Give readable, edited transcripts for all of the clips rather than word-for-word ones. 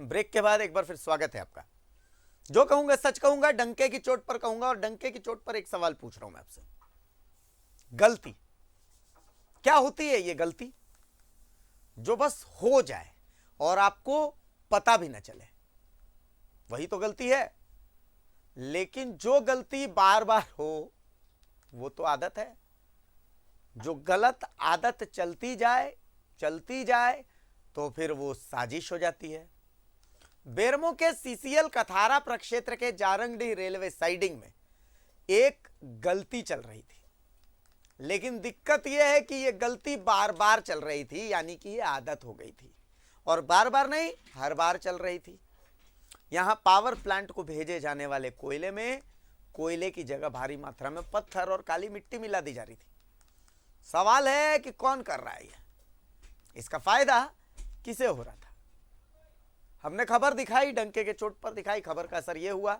Break के बाद एक बार फिर स्वागत है आपका। जो कहूंगा सच कहूंगा, डंके की चोट पर कहूंगा, और डंके की चोट पर एक सवाल पूछ रहा हूं मैं आपसे। गलती क्या होती है? ये गलती जो बस हो जाए और आपको पता भी ना चले, वही तो गलती है। लेकिन जो गलती बार बार हो वो तो आदत है। जो गलत आदत चलती जाए तो फिर वो साजिश हो जाती है। बेरमो के सीसीएल कथारा प्रक्षेत्र के जारंगडीह रेलवे साइडिंग में एक गलती चल रही थी, लेकिन दिक्कत यह है कि यह गलती बार बार चल रही थी, यानी कि यह आदत हो गई थी, और बार बार नहीं, हर बार चल रही थी। यहां पावर प्लांट को भेजे जाने वाले कोयले में कोयले की जगह भारी मात्रा में पत्थर और काली मिट्टी मिला दी जा रही थी। सवाल है कि कौन कर रहा है यह? इसका फायदा किसे हो रहा था? हमने खबर दिखाई, डंके के चोट पर दिखाई। खबर का असर यह हुआ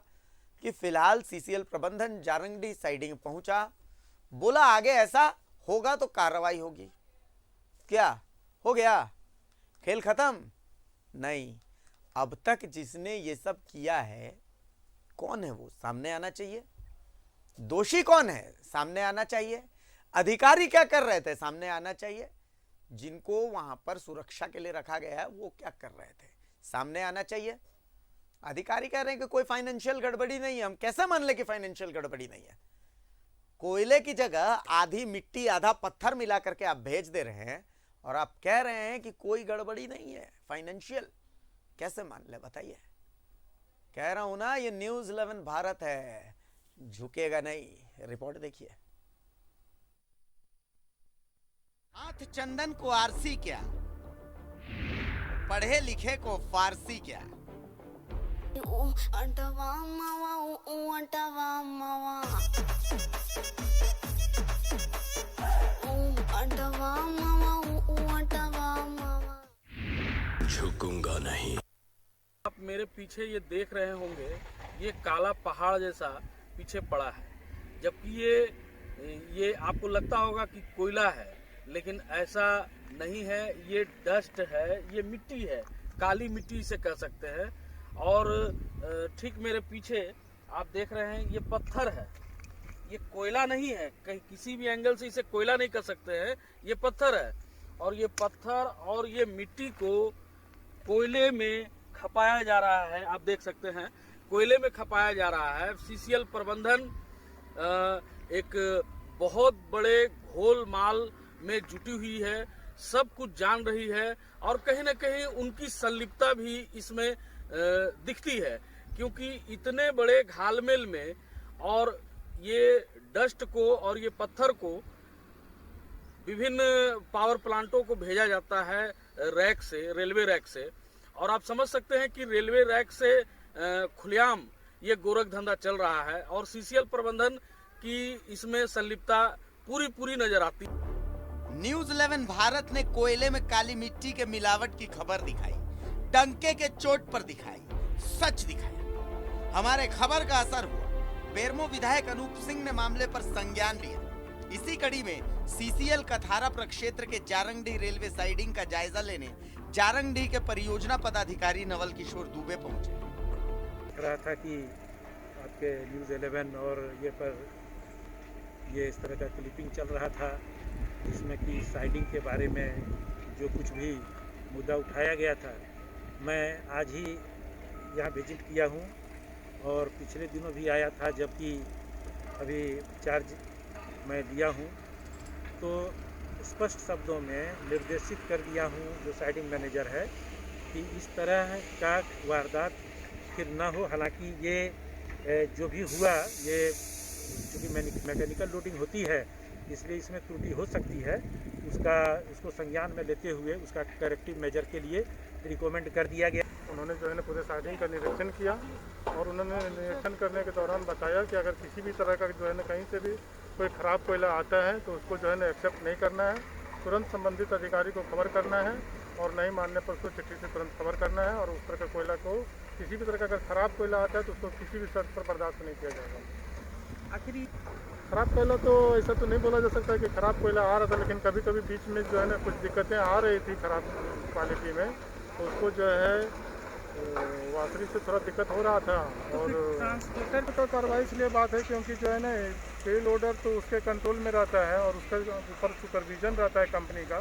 कि फिलहाल सीसीएल प्रबंधन जारंगडीह साइडिंग पहुंचा, बोला आगे ऐसा होगा तो कार्रवाई होगी। क्या हो गया? खेल खत्म? नहीं, अब तक जिसने ये सब किया है कौन है वो सामने आना चाहिए। दोषी कौन है सामने आना चाहिए। अधिकारी क्या कर रहे थे सामने आना चाहिए। जिनको वहां पर सुरक्षा के लिए रखा गया है वो क्या कर रहे थे सामने आना चाहिए। अधिकारी कह रहे हैं कि कोई फाइनेंशियल गड़बड़ी नहीं है। हम कैसे मान ले कि फाइनेंशियल गड़बड़ी नहीं है? कोयले की जगह आधी मिट्टी आधा पत्थर मिला करके आप भेज दे रहे हैं और आप कह रहे हैं कि कोई गड़बड़ी नहीं है फाइनेंशियल। कैसे मान ले बताइए? कह रहा हूं ना, ये न्यूज़ 11 भारत है, झुकेगा नहीं। रिपोर्ट देखिए। हाथ चंदन को आरसी क्या, पढ़े लिखे को फारसी क्या। झुकूंगा नहीं। आप मेरे पीछे ये देख रहे होंगे, ये काला पहाड़ जैसा पीछे पड़ा है, जबकि ये आपको लगता होगा कि कोयला है, लेकिन ऐसा नहीं है। ये डस्ट है, ये मिट्टी है, काली मिट्टी इसे कह सकते हैं। और ठीक मेरे पीछे आप देख रहे हैं, ये पत्थर है, ये कोयला नहीं है। कहीं किसी भी एंगल से इसे कोयला नहीं कह सकते हैं, ये पत्थर है। और ये पत्थर और ये मिट्टी को कोयले में खपाया जा रहा है। आप देख सकते हैं, कोयले में खपाया जा रहा है। सीसीएल प्रबंधन एक बहुत बड़े घोलमाल में जुटी हुई है, सब कुछ जान रही है, और कहीं ना कहीं उनकी संलिप्तता भी इसमें दिखती है, क्योंकि इतने बड़े घालमेल में और ये डस्ट को और ये पत्थर को विभिन्न पावर प्लांटों को भेजा जाता है रैक से, रेलवे रैक से। और आप समझ सकते हैं कि रेलवे रैक से खुलेआम ये गोरख धंधा चल रहा है, और सीसीएल प्रबंधन की इसमें संलिप्तता पूरी नजर आती है। न्यूज़ 11 भारत ने कोयले में काली मिट्टी के मिलावट की खबर दिखाई, डंके के चोट पर दिखाई, सच दिखाया। हमारे खबर का असर हुआ। बेरमो विधायक अनूप सिंह ने मामले पर संज्ञान लिया। इसी कड़ी में सीसीएल कथारा प्रक्षेत्र के जारंगडीह रेलवे साइडिंग का जायजा लेने जारंगडीह के परियोजना पदाधिकारी नवल किशोर दुबे पहुंचे। दिख रहा था कि आपके न्यूज़ 11 और ये इस तरह का क्लिपिंग चल रहा था, जिसमें कि साइडिंग के बारे में जो कुछ भी मुद्दा उठाया गया था। मैं आज ही यहाँ विजिट किया हूँ और पिछले दिनों भी आया था, जबकि अभी चार्ज मैं लिया हूँ। तो स्पष्ट शब्दों में निर्देशित कर दिया हूँ जो साइडिंग मैनेजर है कि इस तरह का वारदात फिर ना हो। हालांकि ये जो भी हुआ, ये चूँकि मैकेनिकल लोडिंग होती है, इसलिए इसमें त्रुटि हो सकती है। उसको संज्ञान में लेते हुए उसका करेक्टिव मेजर के लिए रिकमेंड कर दिया गया। उन्होंने जो है ना पूरे साइडिंग का निरीक्षण किया, और उन्होंने निरीक्षण करने के दौरान बताया कि अगर किसी भी तरह का जो है ना कहीं से भी कोई ख़राब कोयला आता है तो उसको जो है ना एक्सेप्ट नहीं करना है, तुरंत संबंधित अधिकारी को खबर करना है, और नहीं मानने पर उसको चिट्ठी से तुरंत खबर करना है। और उस तरह का कोयला को, किसी भी तरह का अगर ख़राब कोयला आता है तो उसको किसी भी शर्त पर बर्दाश्त नहीं किया जाएगा। आखिर ख़राब कोयला तो ऐसा तो नहीं बोला जा सकता कि ख़राब कोयला आ रहा था, लेकिन कभी कभी बीच में जो है ना कुछ दिक्कतें आ रही थी ख़राब क्वालिटी में, तो उसको जो है वासरी से थोड़ा दिक्कत हो रहा था। और ट्रांसपोर्टर तो कार्रवाई इसलिए बात है क्योंकि जो है ना पे लोडर तो उसके कंट्रोल में रहता है और उसका ऊपर सुपरविजन रहता है कंपनी का।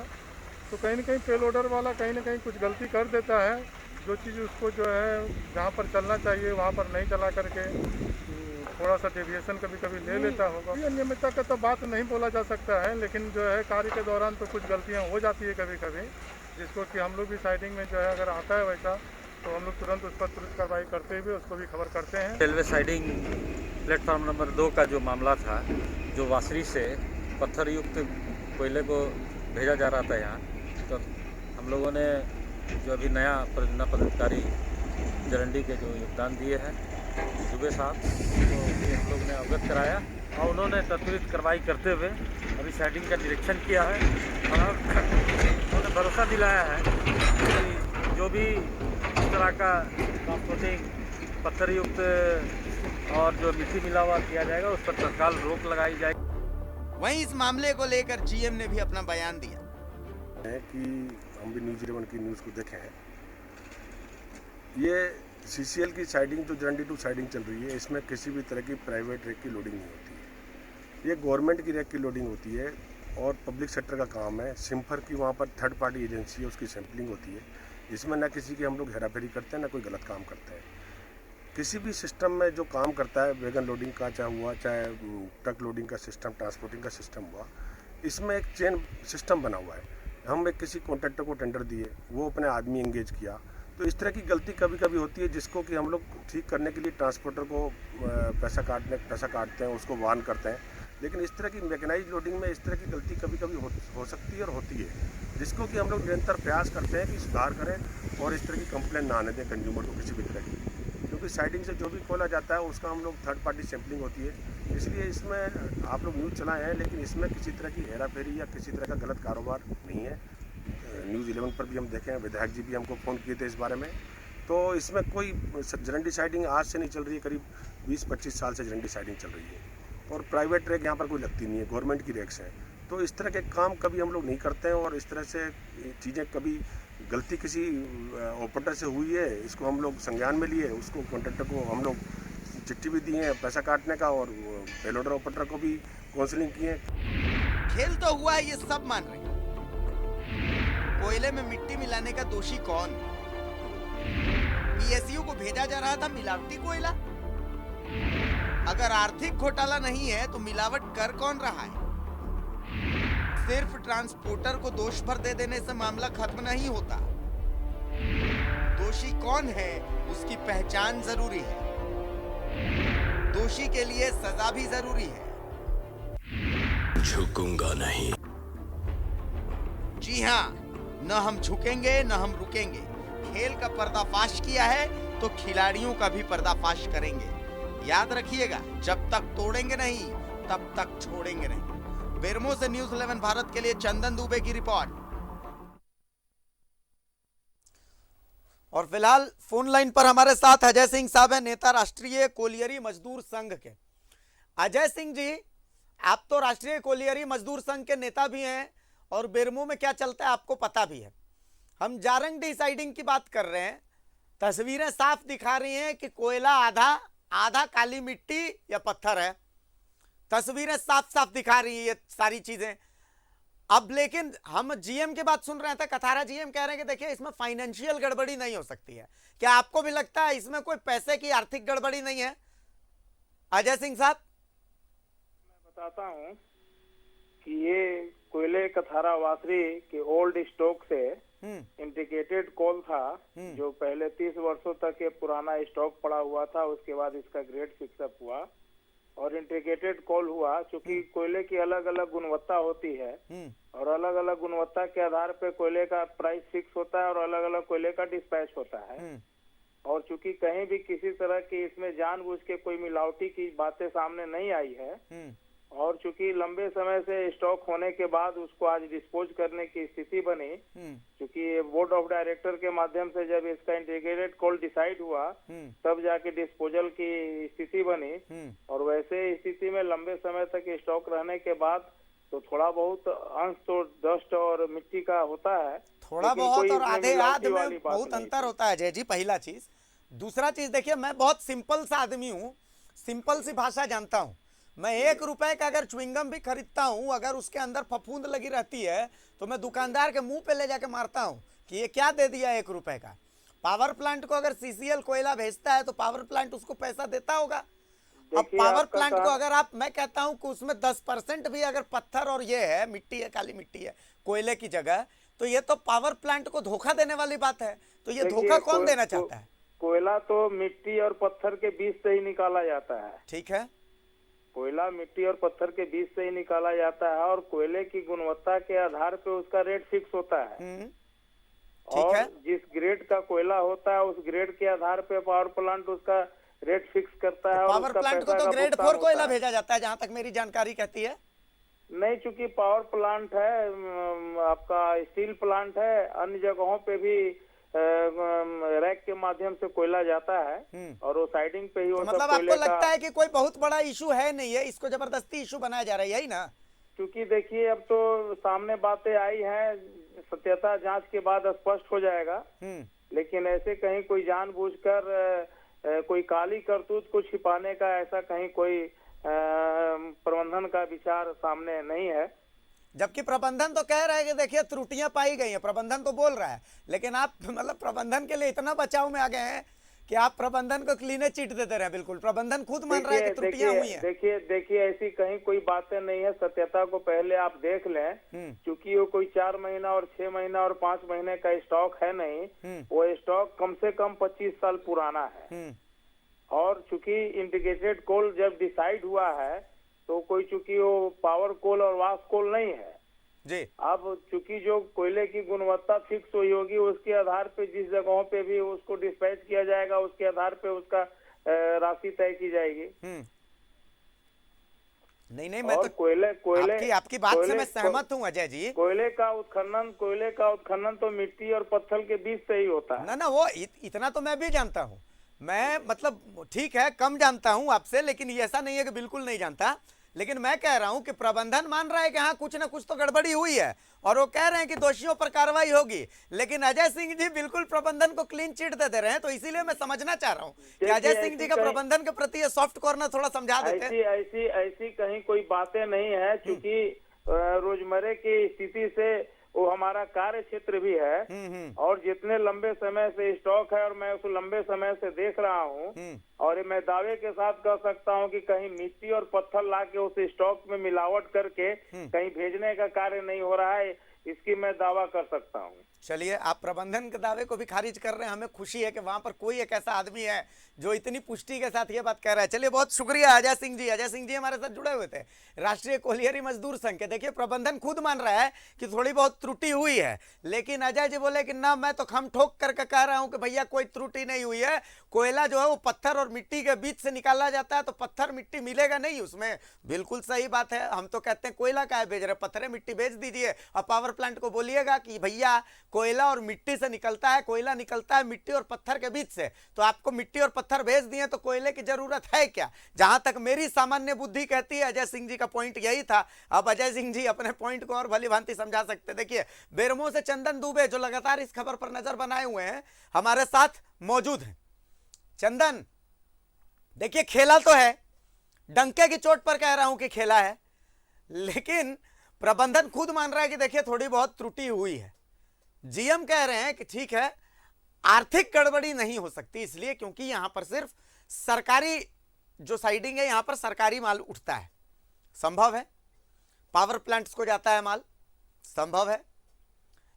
तो कहीं ना कहीं पे लोडर वाला कहीं ना कहीं कुछ गलती कर देता है, जो चीज़ उसको जो है जहाँ पर चलना चाहिए वहाँ पर नहीं चला करके थोड़ा सा डेविएशन कभी कभी ले लेता होगा। ये नियमितता का तो बात नहीं बोला जा सकता है, लेकिन जो है कार्य के दौरान तो कुछ गलतियाँ हो जाती है कभी कभी, जिसको कि हम लोग भी साइडिंग में जो है अगर आता है वैसा तो हम लोग तुरंत उस पर तुरंत कार्रवाई करते हुए उसको भी खबर करते हैं। रेलवे साइडिंग प्लेटफार्म नंबर 2 का जो मामला था, जो वासरी से पत्थर युक्त कोयले को भेजा जा रहा था यहाँ, तो हम लोगों ने जो अभी नया परियोजना पदाधिकारी जरंडी के जो योगदान दिए हैं दुबे साहब, तो ये हम लोग ने अवगत कराया और उन्होंने त्वरित कार्रवाई करते हुए अभी साइडिंग का निरीक्षण किया है और उन्होंने भरोसा दिलाया है कि जो भी इस तरह का ट्रांसपोर्टिंग पत्थर युक्त और जो मिट्टी मिला हुआ किया जाएगा उस पर तत्काल रोक लगाई जाएगी। वहीं इस मामले को लेकर जीएम ने भी अपना बयान दिया है कि हम भी न्यूज़ 11 की न्यूज़ को देखे हैं। ये सीसीएल की साइडिंग तो जरंडी टू साइडिंग चल रही है, इसमें किसी भी तरह की प्राइवेट रेक की लोडिंग नहीं होती है। ये गवर्नमेंट की रेक की लोडिंग होती है और पब्लिक सेक्टर का काम है। सिम्फर की वहाँ पर थर्ड पार्टी एजेंसी है, उसकी सैंपलिंग होती है। इसमें ना किसी की हम लोग हेराफेरी करते हैं ना कोई गलत काम करते हैं। किसी भी सिस्टम में जो काम करता है, वैगन लोडिंग का चाहे हुआ, चाहे ट्रक लोडिंग का सिस्टम, ट्रांसपोर्टिंग का सिस्टम हुआ, इसमें एक चेन सिस्टम बना हुआ है। हम एक किसी कॉन्ट्रैक्टर को टेंडर दिए, वो अपने आदमी एंगेज किया, तो इस तरह की गलती कभी कभी होती है जिसको कि हम लोग ठीक करने के लिए ट्रांसपोर्टर को पैसा काटते हैं, उसको वार्न करते हैं। लेकिन इस तरह की मैकेनाइज लोडिंग में इस तरह की गलती कभी कभी हो सकती है और होती है, जिसको कि हम लोग निरंतर प्रयास करते हैं कि सुधार करें और इस तरह की कंप्लेंट ना आने दें कंज्यूमर को किसी भी तरह की। क्योंकि साइडिंग से जो भी खोला जाता है उसका हम लोग थर्ड पार्टी सैंपलिंग होती है, इसलिए इसमें आप लोग न्यूज़ चलाए हैं, लेकिन इसमें किसी तरह की हेराफेरी या किसी तरह का गलत कारोबार नहीं है। न्यूज़ 11 पर भी हम देखें, विधायक जी भी हमको फ़ोन किए थे इस बारे में। तो इसमें कोई जरंडी साइडिंग आज से नहीं चल रही है, करीब 20-25 साल से जरंडी साइडिंग चल रही है और प्राइवेट रेक यहाँ पर कोई लगती नहीं है, गवर्नमेंट की रेक्स हैं। तो इस तरह के काम कभी हम लोग नहीं करते हैं और इस तरह से चीज़ें कभी गलती किसी ऑपरेटर से हुई है, इसको हम लोग संज्ञान में लिए, उसको कॉन्ट्रैक्टर को हम लोग चिट्ठी भी दी है पैसा काटने का और पेलोडर ऑपरेटर को भी काउंसलिंग की है। खेल तो हुआ है, ये सब मान रहे हैं। कोयले में मिट्टी मिलाने का दोषी कौन? पीएसयू को भेजा जा रहा था मिलावटी कोयला। अगर आर्थिक घोटाला नहीं है तो मिलावट कर कौन रहा है? सिर्फ ट्रांसपोर्टर को दोष भर दे देने से मामला खत्म नहीं होता। दोषी कौन है उसकी पहचान जरूरी है, दोषी के लिए सजा भी जरूरी है। झुकूंगा नहीं। जी हाँ, न हम झुकेंगे न हम रुकेंगे। खेल का पर्दाफाश किया है तो खिलाड़ियों का भी पर्दाफाश करेंगे। याद रखिएगा, जब तक तोड़ेंगे नहीं तब तक छोड़ेंगे नहीं। बेरमो से न्यूज़ 11 भारत के लिए चंदन दुबे की रिपोर्ट। और फिलहाल फोन लाइन पर हमारे साथ अजय सिंह साहब हैं, नेता राष्ट्रीय कोलियरी मजदूर संघ के। अजय सिंह जी, आप तो राष्ट्रीय कोलियरी मजदूर संघ के नेता भी हैं और बेरमो में क्या चलता है आपको पता भी है। हम जारंग डिसाइडिंग की बात कर रहे हैं, तस्वीरें साफ दिखा रही हैं कि कोयला आधा काली मिट्टी या पत्थर है। तस्वीरें साफ साफ दिखा रही है ये सारी चीजें। अब लेकिन हम जीएम की बात सुन रहे थे, कथारा जीएम कह रहे हैं कि देखिए इसमें फाइनेंशियल गड़बड़ी नहीं हो सकती है। क्या आपको भी लगता है इसमें कोई पैसे की आर्थिक गड़बड़ी नहीं है? अजय सिंह साहब, मैं बताता हूं कि ये कोयले कथारा वासरी के ओल्ड स्टॉक से इंटीग्रेटेड कोल था, जो पहले 30 वर्षों तक ये पुराना स्टॉक पड़ा हुआ था। उसके बाद इसका ग्रेड फिक्सअप हुआ और इंटीग्रेटेड कोल हुआ। चूंकि कोयले की अलग अलग गुणवत्ता होती है और अलग अलग गुणवत्ता के आधार पे कोयले का प्राइस फिक्स होता है और अलग अलग कोयले का डिस्पैच होता है। और चूंकि कहीं भी किसी तरह की इसमें जानबूझ के कोई मिलावटी की बातें सामने नहीं आई है और चूंकि लंबे समय से स्टॉक होने के बाद उसको आज डिस्पोज करने की स्थिति बनी, चूंकि बोर्ड ऑफ डायरेक्टर के माध्यम से जब इसका इंटीग्रेटेड कोल डिसाइड हुआ तब जाके डिस्पोजल की स्थिति बनी। और वैसे स्थिति में लंबे समय तक स्टॉक रहने के बाद तो थोड़ा बहुत अंश तो डस्ट और मिट्टी का होता है, थोड़ा बहुत और आधे आध में बहुत अंतर होता है। जय जी, पहला चीज दूसरा चीज देखिए, मैं बहुत सिंपल सा आदमी हूं, सिंपल सी भाषा जानता हूं। मैं 1 रुपए का अगर च्युइंगम भी खरीदता हूं, अगर उसके अंदर फफूंद लगी रहती है तो मैं दुकानदार के मुंह पे ले जाके मारता हूं कि ये क्या दे दिया 1 रुपए का। पावर प्लांट को अगर सीसीएल कोयला भेजता है तो पावर प्लांट उसको पैसा देता होगा। अब देखिए, पावर आपका प्लांट को कहा- अगर आप, मैं कहता हूं कि उसमें 10% भी अगर पत्थर और ये है, मिट्टी है, काली मिट्टी है कोयले की जगह, तो ये तो पावर प्लांट को धोखा देने वाली बात है। तो ये देखिए, धोखा कौन देना चाहता है? कोयला तो मिट्टी और पत्थर के बीच से ही निकाला जाता है। ठीक है, कोयला मिट्टी और पत्थर के बीच से ही निकाला जाता है और कोयले की गुणवत्ता के आधार पे उसका रेट फिक्स होता है। ठीक और है। जिस ग्रेड का कोयला होता है उस ग्रेड के आधार पे पावर प्लांट उसका रेट फिक्स करता है। और पावर उसका प्लांट को पैसा तो का ग्रेड भुगतान 4 कोयला होता है। भेजा जाता है, जहां तक मेरी जानकारी कहती है। नहीं, चूंकि पावर प्लांट है, आपका स्टील प्लांट है, अन्य जगहों पे भी रैक के माध्यम से कोयला जाता है और वो साइडिंग पे ही वो तो सब मतलब कोयले आपको लगता का। है कि कोई बहुत बड़ा इशू है नहीं है, इसको जबरदस्ती इशू बनाया जा रहा है, यही ना? क्योंकि देखिए, अब तो सामने बातें आई हैं, सत्यता जांच के बाद स्पष्ट हो जाएगा। लेकिन ऐसे कहीं कोई जानबूझकर कोई काली करतूत को छिपाने का ऐसा कहीं कोई प्रबंधन का विचार सामने नहीं है। जबकि प्रबंधन तो कह रहा है कि देखिए त्रुटियां पाई गई हैं, प्रबंधन तो बोल रहा है, लेकिन आप मतलब प्रबंधन के लिए इतना बचाव में आ गए हैं कि आप प्रबंधन को क्लीन चिट देते रहे। बिल्कुल, प्रबंधन खुद मान रहा है कि त्रुटियां हुई हैं। देखिए ऐसी कहीं कोई बातें नहीं है। सत्यता को पहले आप देख लें, क्योंकि वो कोई 4 महीना और 6 महीना और 5 महीने का स्टॉक है नहीं, वो स्टॉक कम से कम 25 साल पुराना है। और चूंकि इंटीग्रेटेड कोल जब डिसाइड हुआ है तो कोई चूंकि वो पावर कोल और वाश कोल नहीं है जी। अब चूंकि जो कोयले की गुणवत्ता फिक्स हुई होगी उसके आधार पे जिस जगहों पे भी उसको डिस्पैच किया जाएगा उसके आधार पे उसका राशि तय की जाएगी। नहीं, मैं और तो आपकी बात से मैं सहमत हूँ अजय जी। कोयले का उत्खनन तो मिट्टी और पत्थर के बीच से ही होता है। ना वो इतना तो मैं भी जानता हूँ। मैं मतलब ठीक है, कम जानता हूँ आपसे, लेकिन ये ऐसा नहीं है कि बिल्कुल नहीं जानता। लेकिन मैं कह रहा हूं कि प्रबंधन मान रहा है कि हाँ कुछ ना कुछ तो गड़बड़ी हुई है और वो कह रहे हैं कि दोषियों पर कार्रवाई होगी। लेकिन अजय सिंह जी बिल्कुल प्रबंधन को क्लीन चिट दे रहे हैं। तो इसीलिए मैं समझना चाह रहा हूं कि अजय सिंह जी का प्रबंधन के प्रति ये सॉफ्ट कॉर्नर थोड़ा समझा देते। ऐसी कहीं कोई बातें नहीं है, क्योंकि रोजमर्रे की स्थिति से वो हमारा कार्य क्षेत्र भी है और जितने लंबे समय से स्टॉक है और मैं उस लंबे समय से देख रहा हूँ और मैं दावे के साथ कह सकता हूँ कि कहीं मिट्टी और पत्थर लाके उस स्टॉक में मिलावट करके कहीं भेजने का कार्य नहीं हो रहा है, इसकी मैं दावा कर सकता हूँ। चलिए, आप प्रबंधन के दावे को भी खारिज कर रहे हैं। हमें खुशी है कि वहां पर कोई एक ऐसा आदमी है जो इतनी पुष्टि के साथ ये बात कह रहा है। चलिए, बहुत शुक्रिया अजय सिंह जी। अजय सिंह जी हमारे साथ जुड़े हुए थे, राष्ट्रीय कोलियरी मजदूर संघ के। देखिए, प्रबंधन खुद मान रहा है कि थोड़ी बहुत त्रुटि हुई है, लेकिन अजय जी बोले कि ना, मैं तो खम ठोक करके कह रहा हूं कि भैया कोई त्रुटि नहीं हुई है। कोयला जो है वो पत्थर और मिट्टी के बीच से निकाला जाता है, तो पत्थर मिट्टी मिलेगा नहीं उसमें। बिल्कुल सही बात है। हम तो कहते हैं कोयला का भेज रहे, पत्थर मिट्टी भेज दीजिए और पावर प्लांट को बोलिएगा कि भैया कोयला और मिट्टी से निकलता है, कोयला निकलता है मिट्टी और पत्थर के बीच से, तो आपको मिट्टी और पत्थर भेज दिए तो कोयले की जरूरत है क्या? जहां तक मेरी सामान्य बुद्धि कहती है, अजय सिंह जी का पॉइंट यही था। अब अजय सिंह जी अपने पॉइंट को और भली भांति समझा सकते। देखिए, बेरमो से चंदन दुबे जो लगातार इस खबर पर नजर बनाए हुए हैं हमारे साथ मौजूद हैं। चंदन, देखिए खेला तो है, डंके की चोट पर कह रहा हूं कि खेला है, लेकिन प्रबंधन खुद मान रहा है कि देखिए थोड़ी बहुत त्रुटि हुई है। जीएम कह रहे हैं कि ठीक है, आर्थिक गड़बड़ी नहीं हो सकती, इसलिए क्योंकि यहां पर सिर्फ सरकारी जो साइडिंग है, यहां पर सरकारी माल उठता है, संभव है। पावर प्लांट्स को जाता है माल, संभव है।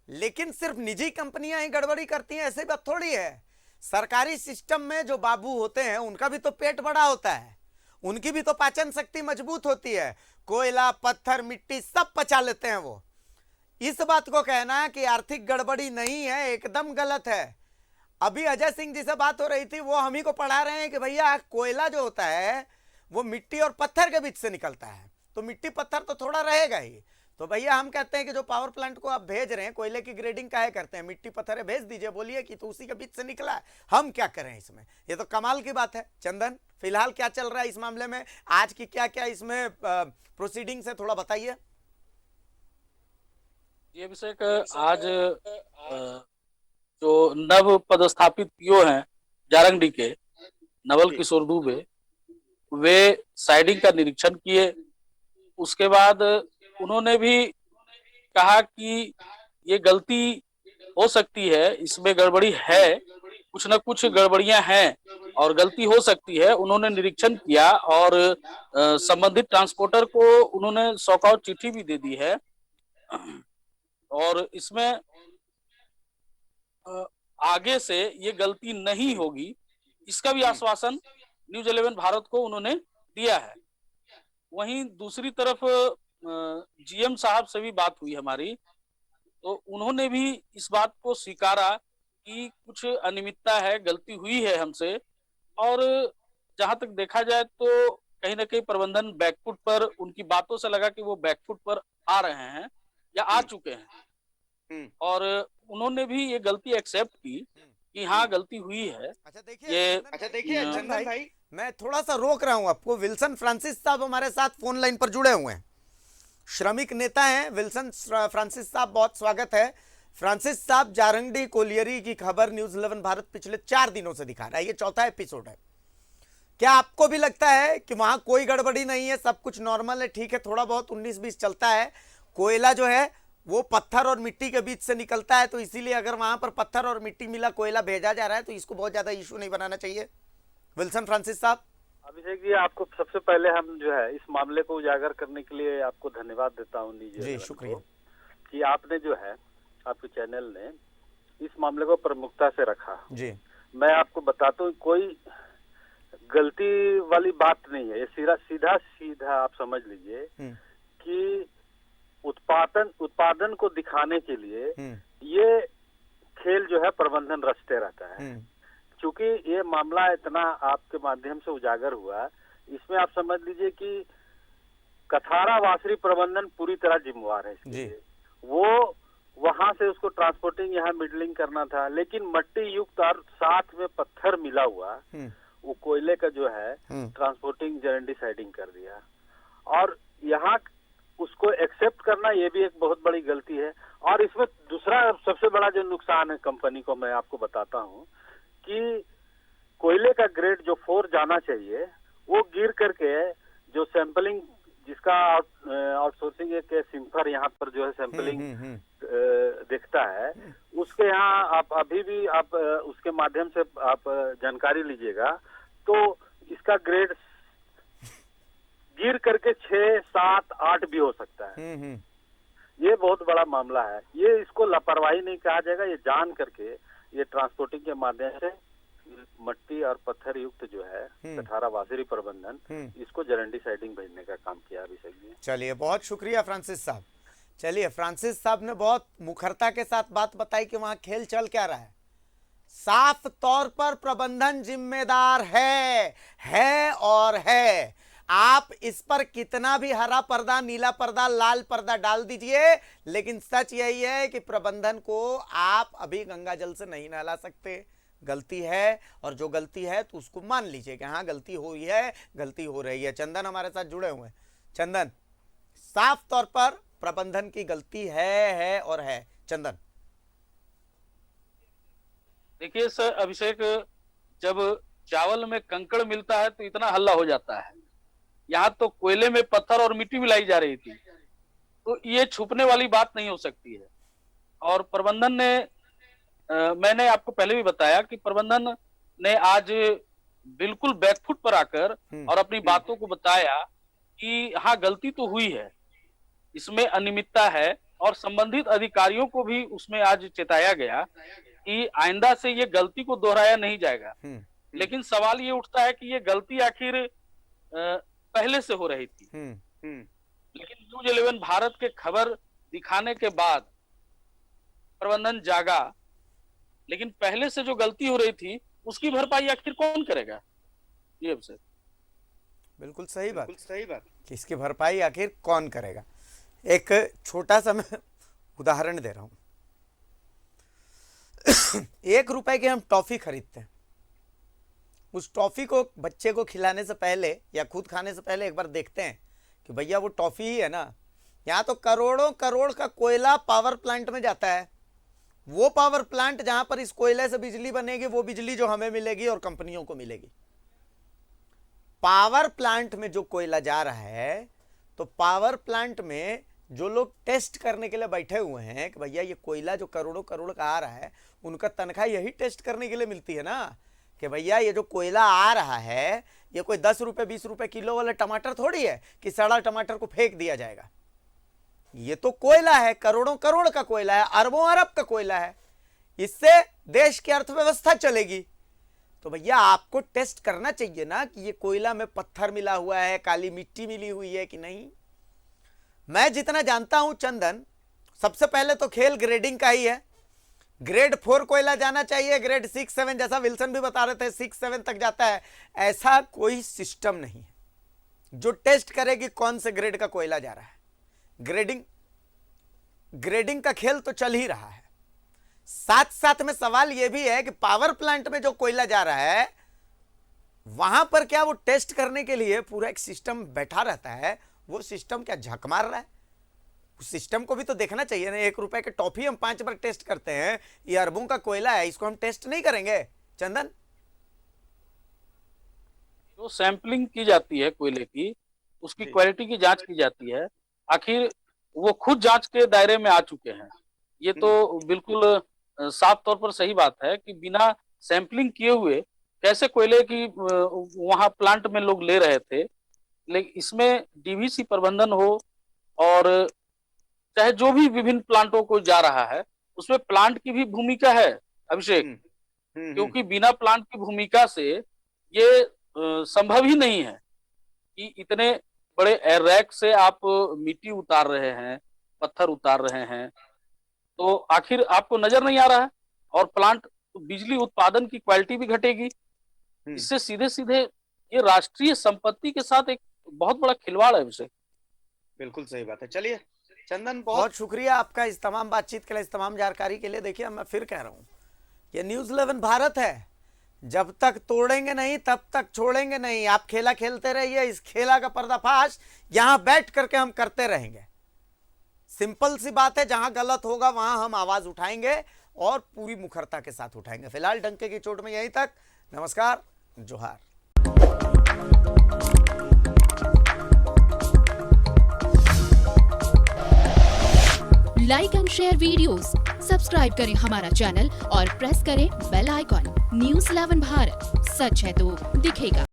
लेकिन सिर्फ निजी कंपनियां ही गड़बड़ी करती हैं ऐसे बात थोड़ी है। सरकारी सिस्टम में जो बाबू होते हैं उनका भी तो पेट बड़ा होता है, उनकी भी तो पाचन शक्ति मजबूत होती है। कोयला, पत्थर, मिट्टी सब पचा लेते हैं वो। इस बात को कहना कि आर्थिक गड़बड़ी नहीं है, एकदम गलत है। अभी अजय सिंह जी से बात हो रही थी, वो हम ही को पढ़ा रहे हैं कि भैया कोयला जो होता है वो मिट्टी और पत्थर के बीच से निकलता है, तो मिट्टी पत्थर तो थोड़ा रहेगा ही। तो भैया हम कहते हैं कि जो पावर प्लांट को आप भेज रहे हैं, कोयले की ग्रेडिंग काहे करते हैं? मिट्टी पत्थर भेज दीजिए, बोलिए कि तो उसी के बीच से निकला है, हम क्या करें इसमें? ये तो कमाल की बात है। चंदन, फिलहाल क्या चल रहा है इस मामले में? आज की क्या क्या इसमें प्रोसीडिंग से थोड़ा बताइए। ये विषय आज जो नव पदस्थापित पीओ हैं जारंगडी के नवल किशोर दुबे, वे साइडिंग का निरीक्षण किए। उसके बाद उन्होंने भी कहा कि ये गलती हो सकती है, इसमें गड़बड़ी है, कुछ न कुछ गड़बड़ियां हैं और गलती हो सकती है। उन्होंने निरीक्षण किया और संबंधित ट्रांसपोर्टर को उन्होंने सौकौट चिट्ठी भी दे दी है और इसमें आगे से ये गलती नहीं होगी, इसका भी आश्वासन न्यूज़ 11 भारत को उन्होंने दिया है। वहीं दूसरी तरफ जीएम साहब से भी बात हुई हमारी, तो उन्होंने भी इस बात को स्वीकारा कि कुछ अनियमितता है, गलती हुई है हमसे। और जहां तक देखा जाए तो कहीं ना कहीं प्रबंधन बैकफुट पर, उनकी बातों से लगा कि वो बैकफुट पर आ रहे हैं या आ चुके हैं और उन्होंने भी ये गलती एक्सेप्ट की कि हाँ गलती हुई है। अच्छा देखिए चंदन भाई, मैं थोड़ा सा रोक रहा हूं आपको। विल्सन फ्रांसिस साहब हमारे साथ फोन लाइन पर जुड़े हुए हैं, श्रमिक नेता हैं विल्सन फ्रांसिस साहब, बहुत स्वागत है। फ्रांसिस साहब, जारंगडी कोलियरी की खबर न्यूज़ 11 भारत पिछले 4 दिनों से दिखा रहा है, ये चौथा एपिसोड है। क्या आपको भी लगता है कि वहां कोई गड़बड़ी नहीं है, सब कुछ नॉर्मल है, ठीक है, थोड़ा बहुत 19-20 चलता है, कोयला जो है वो पत्थर और मिट्टी के बीच से निकलता है, तो इसीलिए अगर वहां पर पत्थर और मिट्टी मिला कोयला भेजा जा रहा है तो इसको बहुत ज्यादा इशू नहीं बनाना चाहिए? विल्सन फ्रांसिस साहब। अभिषेक जी, आपको सबसे पहले हम जो है इस मामले को उजागर करने के लिए आपको धन्यवाद देता हूँ जी, शुक्रिया कि आपने जो है, आपके चैनल ने इस मामले को प्रमुखता से रखा जी। मैं आपको बताता हूँ, कोई गलती वाली बात नहीं है, ये सीधा आप समझ लीजिए कि उत्पादन को दिखाने के लिए ये खेल जो है प्रबंधन रचते रहता है। क्योंकि ये मामला इतना आपके माध्यम से उजागर हुआ, इसमें आप समझ लीजिए कि कथारा वासरी प्रबंधन पूरी तरह जिम्मेवार है इसके लिए। वो वहां से उसको ट्रांसपोर्टिंग यहाँ मिडलिंग करना था, लेकिन मट्टी युक्त और साथ में पत्थर मिला हुआ वो कोयले का जो है ट्रांसपोर्टिंग जरंडी साइडिंग कर दिया और यहाँ उसको एक्सेप्ट करना ये भी एक बहुत बड़ी गलती है। और इसमें दूसरा सबसे बड़ा जो नुकसान है कंपनी को, मैं आपको बताता हूँ कि कोयले का ग्रेड जो 4 जाना चाहिए वो गिर करके जो सैंपलिंग जिसका आउटसोर्सिंग के सिम्फर यहाँ पर जो है सैंपलिंग दिखता है, उसके यहाँ आप अभी भी आप उसके माध्यम से आप जानकारी लीजिएगा तो इसका ग्रेड गिर करके 6, 7, 8 भी हो सकता है। ये बहुत बड़ा मामला है। ये इसको लापरवाही नहीं कहा जाएगा, ये जान करके ये ट्रांसपोर्टिंग के माध्यम से मट्टी और पत्थर युक्त जो है कथारा वासरी प्रबंधन इसको जरंडी साइडिंग भेजने का काम किया अभिषेक जी। चलिए, बहुत शुक्रिया फ्रांसिस साहब। चलिए, फ्रांसिस साहब ने बहुत मुखरता के साथ बात बताई कि वहां खेल चल क्या रहा है। साफ तौर पर प्रबंधन जिम्मेदार है और है। आप इस पर कितना भी हरा पर्दा, नीला पर्दा, लाल पर्दा डाल दीजिए, लेकिन सच यही है कि प्रबंधन को आप अभी गंगा जल से नहीं नहला सकते। गलती है और जो गलती है तो उसको मान लीजिए कि हाँ गलती हुई है, गलती हो रही है। चंदन हमारे साथ जुड़े हुए हैं। चंदन, साफ तौर पर प्रबंधन की गलती है और है। चंदन। देखिए सर अभिषेक, जब चावल में कंकड़ मिलता है तो इतना हल्ला हो जाता है, यहाँ तो कोयले में पत्थर और मिट्टी मिलाई जा रही थी, तो ये छुपने वाली बात नहीं हो सकती है। और प्रबंधन ने मैंने आपको पहले भी बताया कि प्रबंधन ने आज बिल्कुल बैकफुट पर आकर और अपनी बातों को बताया कि हाँ गलती तो हुई है, इसमें अनियमितता है और संबंधित अधिकारियों को भी उसमें आज चेताया गया कि आइंदा से ये गलती को दोहराया नहीं जाएगा। लेकिन सवाल ये उठता है कि ये गलती आखिर पहले से हो रही थी, लेकिन न्यूज़ 11 भारत के खबर दिखाने के बाद प्रबंधन जागा, लेकिन पहले से जो गलती हो रही थी उसकी भरपाई आखिर कौन करेगा? ये अवसर बिल्कुल सही बात कि इसकी भरपाई आखिर कौन करेगा। एक छोटा सा मैं उदाहरण दे रहा हूं। 1 रुपए की हम टॉफी खरीदते हैं, उस टॉफी को बच्चे को खिलाने से पहले या खुद खाने से पहले एक बार देखते हैं कि भैया वो टॉफी ही है ना। यहाँ तो करोड़ों करोड़ का कोयला पावर प्लांट में जाता है, वो पावर प्लांट जहां पर इस कोयले से बिजली बनेगी, वो बिजली जो हमें मिलेगी और कंपनियों को मिलेगी। पावर प्लांट में जो कोयला जा रहा है, तो पावर प्लांट में जो लोग टेस्ट करने के लिए बैठे हुए हैं कि भैया ये कोयला जो करोड़ों करोड़ का आ रहा है, उनका तनख्वाह यही टेस्ट करने के लिए मिलती है ना, कि भैया ये जो कोयला आ रहा है, ये कोई 10 रुपए 20 रुपए किलो वाला टमाटर थोड़ी है कि सड़ा टमाटर को फेंक दिया जाएगा। ये तो कोयला है, करोड़ों करोड़ का कोयला है, अरबों अरब का कोयला है, इससे देश की अर्थव्यवस्था चलेगी। तो भैया आपको टेस्ट करना चाहिए ना कि ये कोयला में पत्थर मिला हुआ है, काली मिट्टी मिली हुई है कि नहीं। मैं जितना जानता हूं चंदन, सबसे पहले तो खेल ग्रेडिंग का ही है। ग्रेड 4 कोयला जाना चाहिए, ग्रेड 6 7, जैसा विल्सन भी बता रहे थे 6 7 तक जाता है। ऐसा कोई सिस्टम नहीं है जो टेस्ट करेगी कौन से ग्रेड का कोयला जा रहा है। ग्रेडिंग का खेल तो चल ही रहा है। साथ साथ में सवाल यह भी है कि पावर प्लांट में जो कोयला जा रहा है, वहां पर क्या वो टेस्ट करने के लिए पूरा एक सिस्टम बैठा रहता है? वो सिस्टम क्या झक मार रहा है? उस सिस्टम को भी तो देखना चाहिए ना। 1 रुपए के टॉफी हम 5 बार टेस्ट करते हैं, ये अरबों का कोयला है, इसको हम टेस्ट नहीं करेंगे चंदन? जो सैंपलिंग की जाती है कोयले की, उसकी क्वालिटी की जांच की जाती है, आखिर वो खुद जांच के दायरे में आ चुके हैं। ये तो बिल्कुल साफ तौर पर सही बात है कि बिना सैंपलिंग किए हुए कैसे कोयले की वहां प्लांट में लोग ले रहे थे। लेकिन इसमें डीवीसी प्रबंधन हो और चाहे जो भी विभिन्न प्लांटों को जा रहा है, उसमें प्लांट की भी भूमिका है अभिषेक, क्योंकि बिना प्लांट की भूमिका से ये संभव ही नहीं है कि इतने बड़े रैक से आप मिट्टी उतार रहे हैं, पत्थर उतार रहे हैं, तो आखिर आपको नजर नहीं आ रहा है। और प्लांट बिजली उत्पादन की क्वालिटी भी घटेगी। इससे सीधे सीधे ये राष्ट्रीय संपत्ति के साथ एक बहुत बड़ा खिलवाड़ है अभिषेक। बिल्कुल सही बात है। चलिए चंदन, बहुत शुक्रिया आपका इस तमाम बातचीत के लिए, इस तमाम जानकारी के लिए। देखिए मैं फिर कह रहा हूं, ये न्यूज़ 11 भारत है। जब तक तोड़ेंगे नहीं तब तक छोड़ेंगे नहीं। आप खेला खेलते रहिए, इस खेला का पर्दाफाश यहां बैठ करके हम करते रहेंगे। सिंपल सी बात है, जहां गलत होगा वहां हम आवाज उठाएंगे और पूरी मुखरता के साथ उठाएंगे। फिलहाल डंके की चोट में यहीं तक। नमस्कार, जोहार। Like and share videos, subscribe करें हमारा चैनल और प्रेस करें बेल आइकॉन। न्यूज़ 11 भारत, सच है तो दिखेगा।